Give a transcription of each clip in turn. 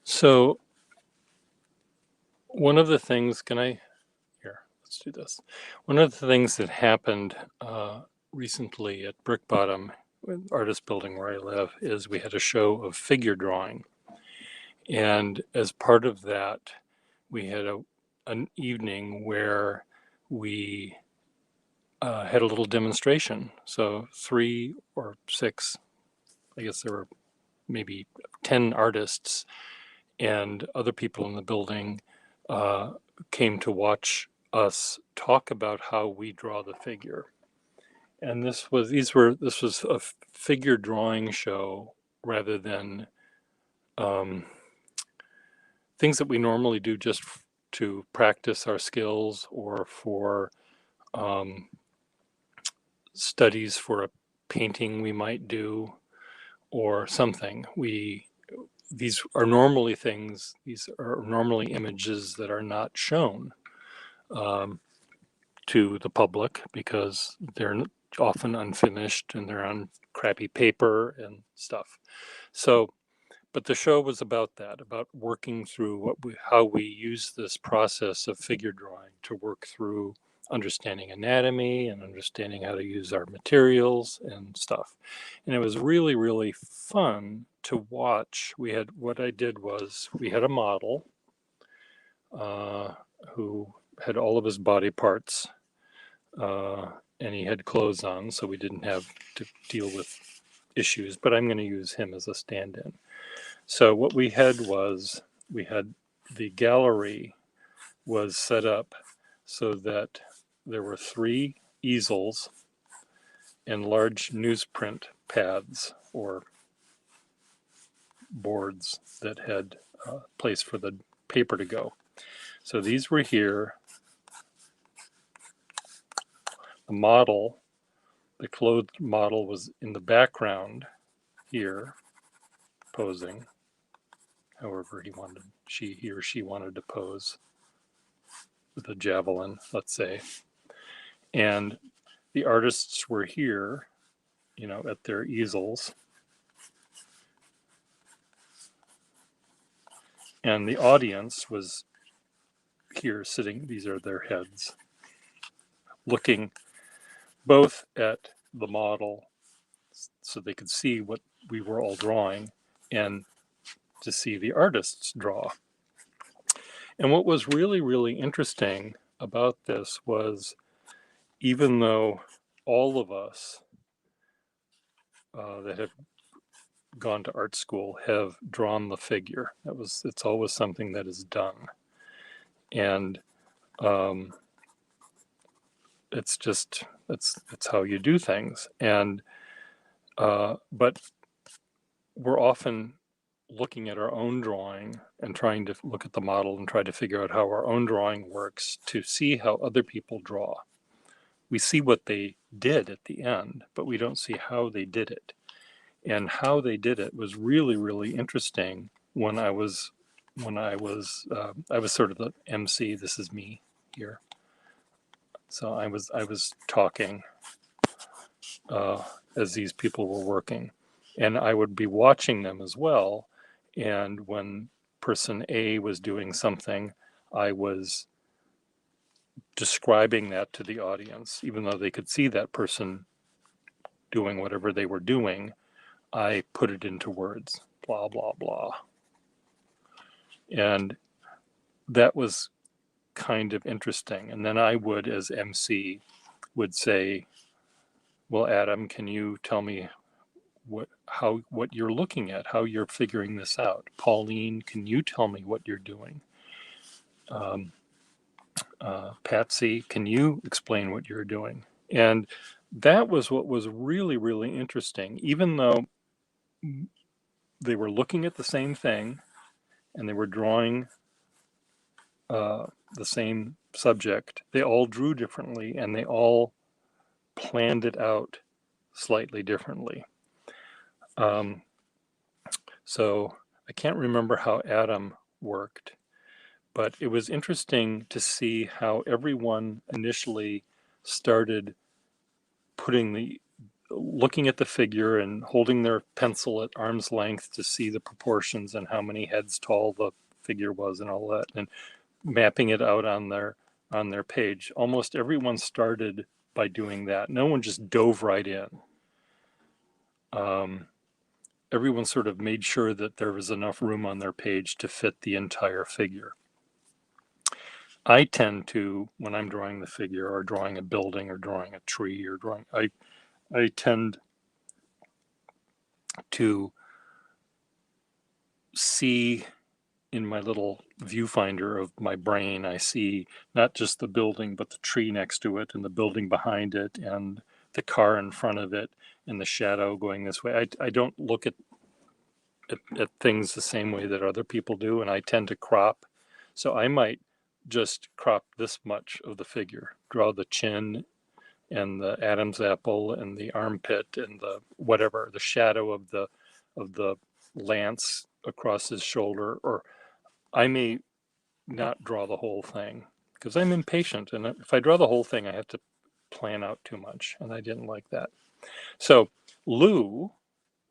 So one of the things, here, let's do this. One of the things that happened recently at Brick Bottom, artist building where I live, is we had a show of figure drawing. And as part of that, we had an evening where we had a little demonstration. So 3 or 6, I guess there were maybe 10 artists and other people in the building came to watch us talk about how we draw the figure. And this was a figure drawing show rather than things that we normally do just to practice our skills or for studies for a painting we might do or something. These are normally images that are not shown to the public because they're often unfinished and they're on crappy paper and stuff. So, but the show was about that, about working through how we use this process of figure drawing to work through understanding anatomy and understanding how to use our materials and stuff. And it was really, really fun to watch. What I did was we had a model who had all of his body parts and he had clothes on, so we didn't have to deal with issues, but I'm going to use him as a stand-in. So what we had the gallery was set up so that there were 3 easels and large newsprint pads or boards that had a place for the paper to go. So these were here. The clothed model was in the background here, posing, however he or she wanted to pose with a javelin, let's say. And the artists were here, at their easels. And the audience was here sitting, these are their heads, looking both at the model so they could see what we were all drawing and to see the artists draw. And what was really, really interesting about this was, even though all of us that have gone to art school have drawn the figure, it's always something that is done. And it's how you do things. And but we're often looking at our own drawing and trying to look at the model and try to figure out how our own drawing works to see how other people draw. We see what they did at the end, but we don't see how they did it. And how they did it was really, really interesting when I was sort of the MC. This is me here. So I was talking as these people were working, and I would be watching them as well. And when person A was doing something, I was describing that to the audience, even though they could see that person doing whatever they were doing. I put it into words, blah, blah, blah. And that was kind of interesting. And then I would, as MC, would say, well, Adam, can you tell me what you're looking at, how you're figuring this out? Pauline, can you tell me what you're doing? Patsy, can you explain what you're doing? And that was what was really, really interesting. Even though they were looking at the same thing and they were drawing the same subject, they all drew differently and they all planned it out slightly differently. So I can't remember how Adam worked, but it was interesting to see how everyone initially started putting looking at the figure and holding their pencil at arm's length to see the proportions and how many heads tall the figure was and all that, and mapping it out on their page. Almost everyone started by doing that. No one just dove right in. Everyone sort of made sure that there was enough room on their page to fit the entire figure. I tend to, when I'm drawing the figure or drawing a building or drawing a tree or drawing, I tend to see in my little viewfinder of my brain, I see not just the building, but the tree next to it and the building behind it and the car in front of it and the shadow going this way. I don't look at things the same way that other people do, and I tend to crop. So I might just crop this much of the figure, draw the chin and the Adam's apple and the armpit and the whatever, the shadow of the lance across his shoulder, or I may not draw the whole thing because I'm impatient, and if I draw the whole thing I have to plan out too much, and I didn't like that. So Lou,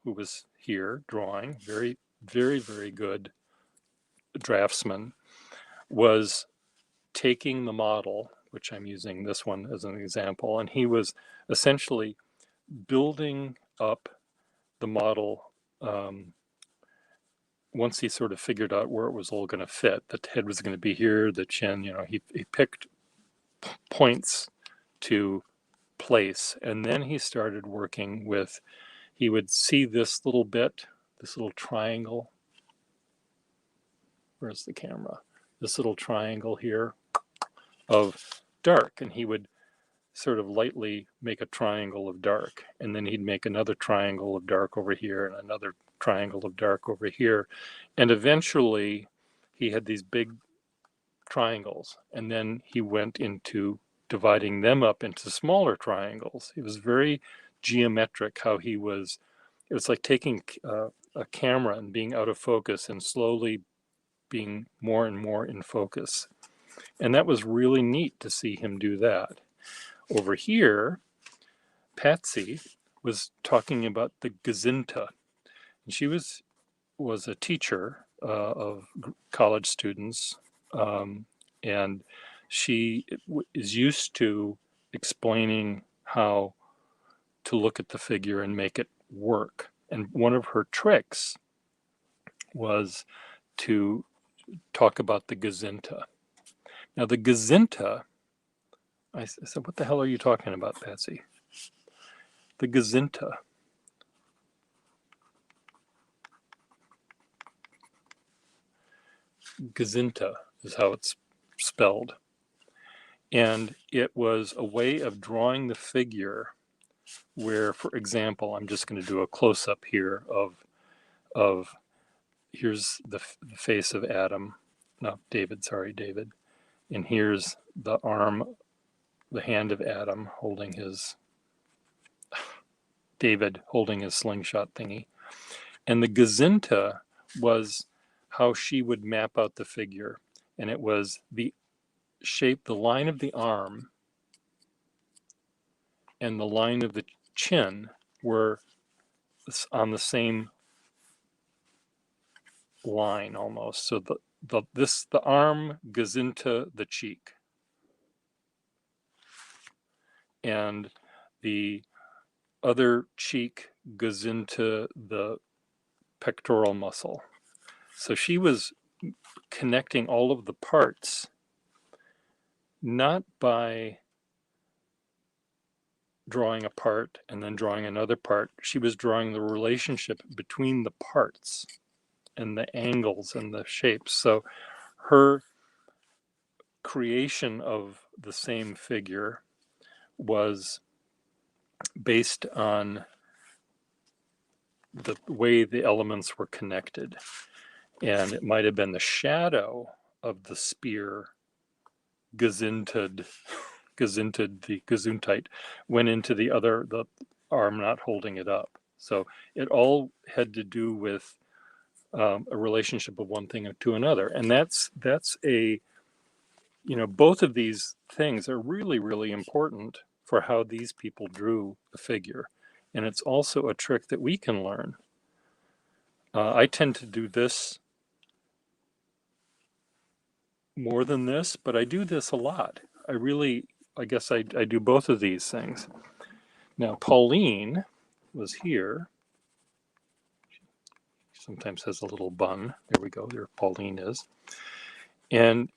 who was here drawing, very, very, very good draftsman, was taking the model, which I'm using this one as an example, and he was essentially building up the model. Once he sort of figured out where it was all going to fit, the head was going to be here, the chin, he picked points to place, and then he started working with, he would see this little bit, this little triangle. Where's the camera? This little triangle here of dark, and he would sort of lightly make a triangle of dark, and then he'd make another triangle of dark over here and another triangle of dark over here, and eventually he had these big triangles, and then he went into dividing them up into smaller triangles. He was very geometric how he was. It was like taking a camera and being out of focus and slowly being more and more in focus, and that was really neat to see him do that. Over here, Patsy was talking about the Gazinta, and she was a teacher of college students, and she is used to explaining how to look at the figure and make it work. And one of her tricks was to talk about the Gazinta. Now the Gazinta, I said, what the hell are you talking about, Patsy? The Gazinta. Gazinta is how it's spelled. And it was a way of drawing the figure where, for example, I'm just going to do a close-up here of here's the face of Adam. No, David, sorry, David. And here's the arm, the hand of Adam holding his, David holding his slingshot thingy. And the Gazinta was how she would map out the figure. And it was the shape, the line of the arm and the line of the chin were on the same line almost. So the arm goes into the cheek, and the other cheek goes into the pectoral muscle. So she was connecting all of the parts, not by drawing a part and then drawing another part. She was drawing the relationship between the parts and the angles and the shapes. So her creation of the same figure was based on the way the elements were connected. And it might have been the shadow of the spear gazinted the Gesundheit went into the arm not holding it up. So it all had to do with a relationship of one thing to another. And that's a, both of these things are really, really important for how these people drew the figure. And it's also a trick that we can learn. I tend to do this more than this, but I do this a lot. I guess I do both of these things. Now, Pauline was here. She sometimes has a little bun. There we go. There Pauline is. And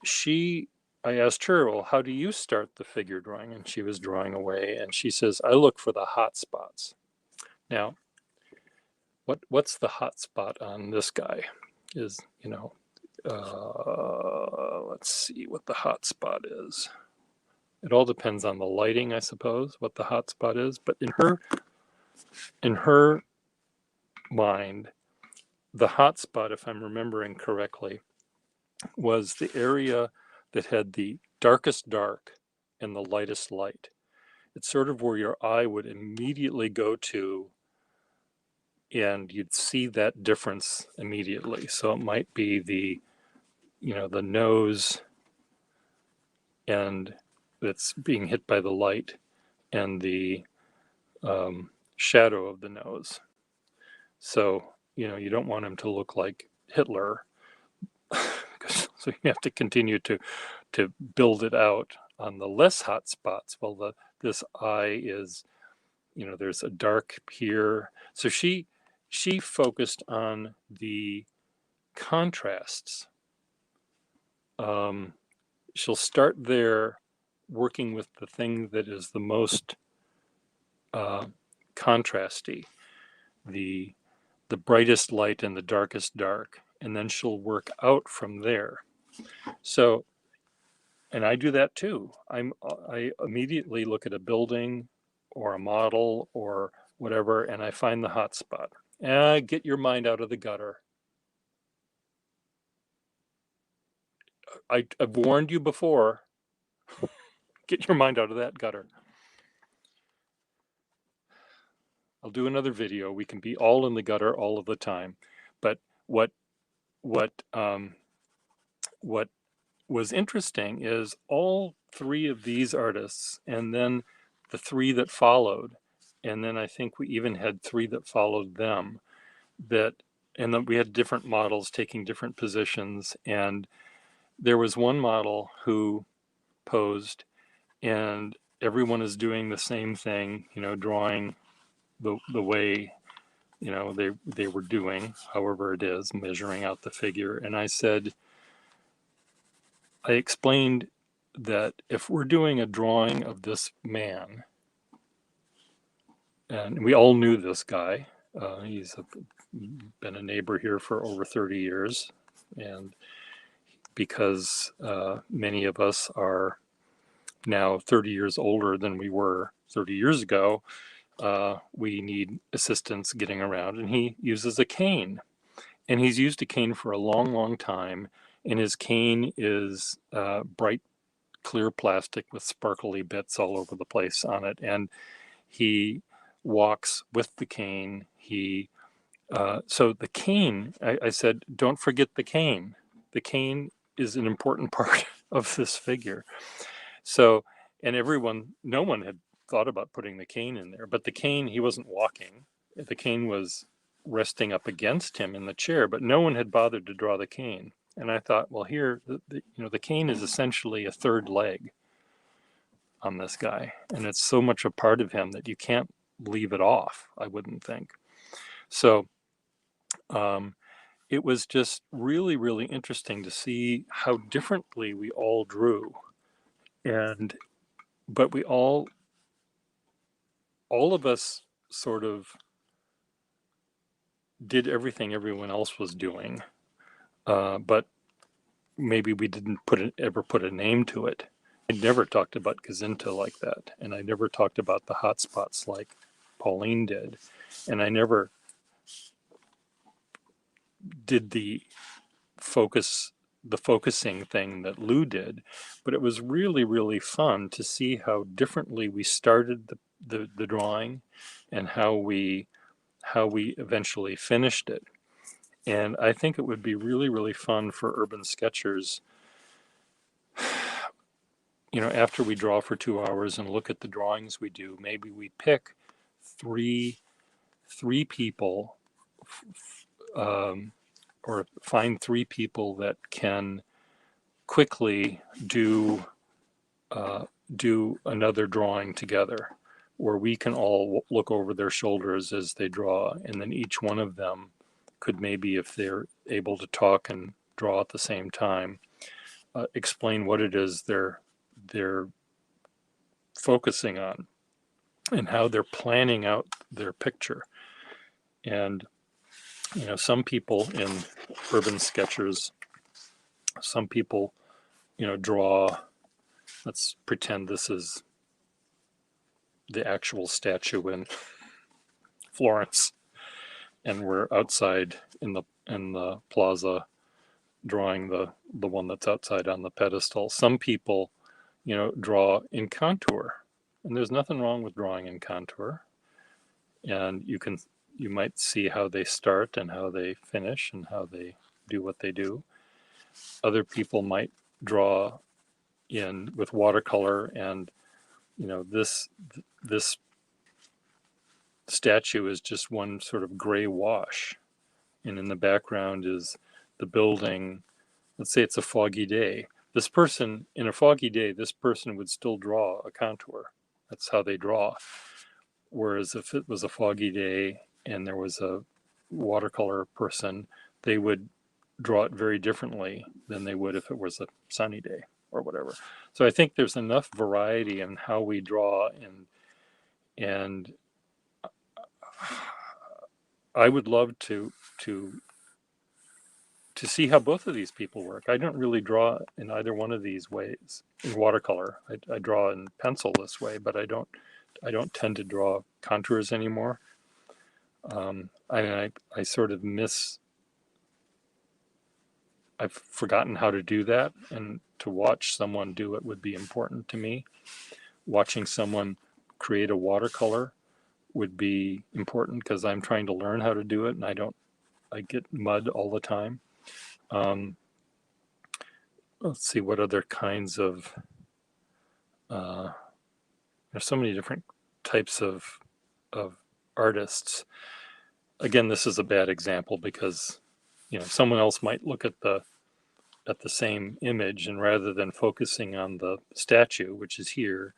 I asked her, well, how do you start the figure drawing? And she was drawing away. And she says, I look for the hot spots. Now, what's the hot spot on this guy? Is, let's see what the hot spot is. It all depends on the lighting, I suppose, what the hot spot is. But in her mind, the hot spot, if I'm remembering correctly, was the area that had the darkest dark and the lightest light. It's sort of where your eye would immediately go to, and you'd see that difference immediately. So it might be the nose, and it's being hit by the light, and the shadow of the nose. So, you don't want him to look like Hitler, so you have to continue to build it out on the less hot spots. Well, this eye is, there's a dark here. So she focused on the contrasts. She'll start there, working with the thing that is the most contrasty, the brightest light and the darkest dark, and then she'll work out from there. So, and I do that too. I immediately look at a building or a model or whatever, and I find the hot spot. Get your mind out of the gutter. I've warned you before. Get your mind out of that gutter. I'll do another video. We can be all in the gutter all of the time. But what was interesting is all three of these artists, and then the three that followed, and then I think we even had three that followed them, and then we had different models taking different positions, and there was one model who posed, and everyone is doing the same thing, drawing the way they were doing, however it is, measuring out the figure. And I explained that if we're doing a drawing of this man, and we all knew this guy, he's been a neighbor here for over 30 years, and because many of us are now 30 years older than we were 30 years ago, we need assistance getting around, and he uses a cane. And he's used a cane for a long, long time, and his cane is bright, clear plastic with sparkly bits all over the place on it. And he walks with the cane. So the cane, I said, don't forget the cane. The cane is an important part of this figure. So, and no one had thought about putting the cane in there, but the cane, he wasn't walking. The cane was resting up against him in the chair, but no one had bothered to draw the cane. And I thought, well, here, the cane is essentially a third leg on this guy, and it's so much a part of him that you can't leave it off, I wouldn't think. So it was just really, really interesting to see how differently we all drew, but we all of us sort of did everything everyone else was doing, but maybe we didn't ever put a name to it. I never talked about Gazinta like that, and I never talked about the hot spots like Pauline did, and I never did the focusing thing that Lou did. But it was really, really fun to see how differently we started the drawing, and how we eventually finished it. And I think it would be really, really fun for urban sketchers, after we draw for 2 hours and look at the drawings we do, maybe we pick 3 three people, or find three people that can quickly do another drawing together, where we can all look over their shoulders as they draw, and then each one of them could, maybe if they're able to talk and draw at the same time, explain what it is they're focusing on and how they're planning out their picture. And some people in urban sketchers, some people draw. Let's pretend this is the actual statue in Florence, and we're outside in the plaza drawing the one that's outside on the pedestal. Some people draw in contour, and there's nothing wrong with drawing in contour, and you might see how they start and how they finish and how they do what they do. Other people might draw in with watercolor, and this statue is just one sort of gray wash, and in the background is the building. Let's say it's a foggy day. This person, in a foggy day, this person would still draw a contour. That's how they draw. Whereas if it was a foggy day and there was a watercolor person, they would draw it very differently than they would if it was a sunny day or whatever. So I think there's enough variety in how we draw, and I would love to see how both of these people work. I don't really draw in either one of these ways. In watercolor, I draw in pencil this way, but I don't tend to draw contours anymore. I sort of I've forgotten how to do that, and to watch someone do it would be important to me. Watching someone create a watercolor would be important, because I'm trying to learn how to do it, and I get mud all the time. Let's see, what other kinds of, there's so many different types of artists. Again, this is a bad example, because someone else might look at the same image, and rather than focusing on the statue, which is here,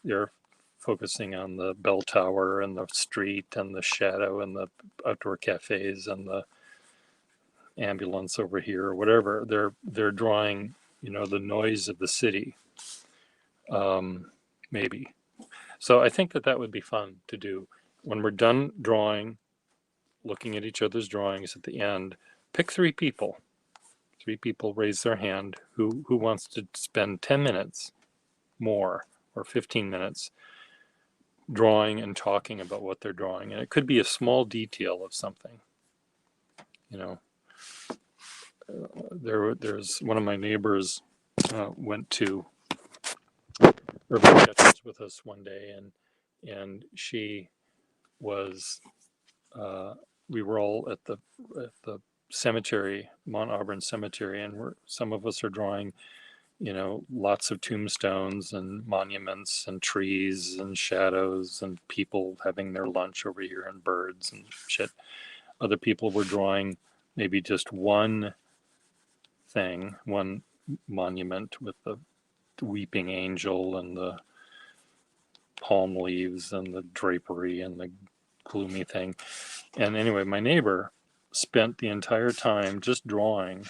they're focusing on the bell tower and the street and the shadow and the outdoor cafes and the ambulance over here, or whatever. They're drawing the noise of the city, maybe. So I think that would be fun to do. When we're done drawing, looking at each other's drawings at the end, pick three people raise their hand who wants to spend 10 minutes more, or 15 minutes, drawing and talking about what they're drawing. And it could be a small detail of something. There's one of my neighbors went to Urban Sketches with us one day, and she was we were all at the cemetery, Mount Auburn Cemetery, and some of us are drawing lots of tombstones and monuments and trees and shadows and people having their lunch over here and birds and shit. Other people were drawing maybe just one thing, one monument with the weeping angel and the palm leaves and the drapery and the gloomy thing. And anyway, my neighbor spent the entire time just drawing.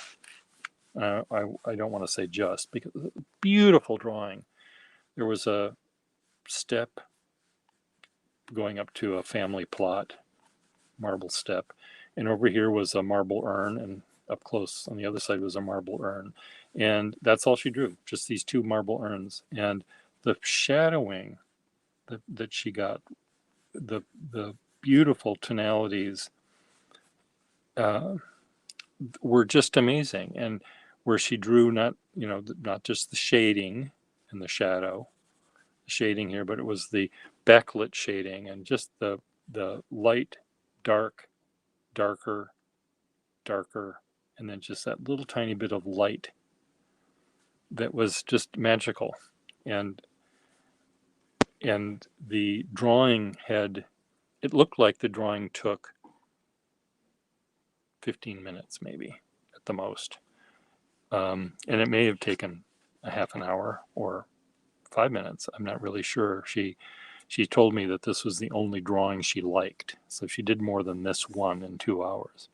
I don't want to say just, because beautiful drawing. There was a step going up to a family plot, marble step, and over here was a marble urn, and up close on the other side was a marble urn, and that's all she drew, just these two marble urns. And the shadowing that she got, the beautiful tonalities were just amazing. And where she drew not just the shading and the shading here, but it was the backlit shading, and just the light, dark, darker, and then just that little tiny bit of light that was just magical. And the drawing had it looked like the drawing took 15 minutes maybe at the most. And it may have taken a half an hour or 5 minutes. I'm not really sure. She told me that this was the only drawing she liked. So she did more than this one in 2 hours.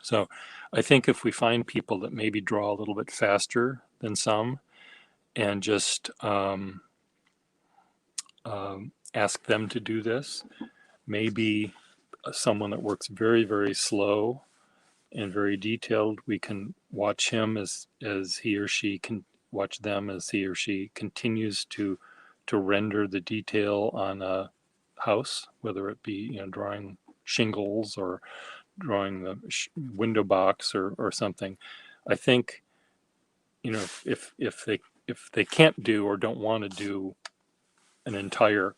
So I think if we find people that maybe draw a little bit faster than some and just ask them to do this, maybe someone that works very, very slow and very detailed, we can watch him as he or she can watch them as he or she continues to render the detail on a house, whether it be drawing shingles or drawing the window box or something. I think if they can't do or don't want to do an entire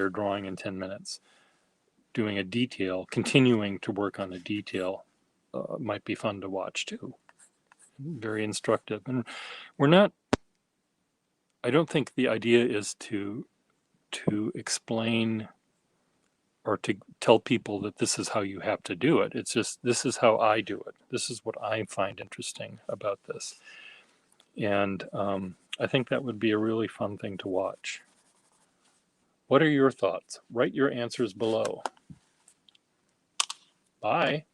drawing in 10 minutes, doing a detail, continuing to work on a detail might be fun to watch too. Very instructive. And I don't think the idea is to explain or to tell people that this is how you have to do it. It's just, this is how I do it. This is what I find interesting about this. And I think that would be a really fun thing to watch. What are your thoughts? Write your answers below. Bye.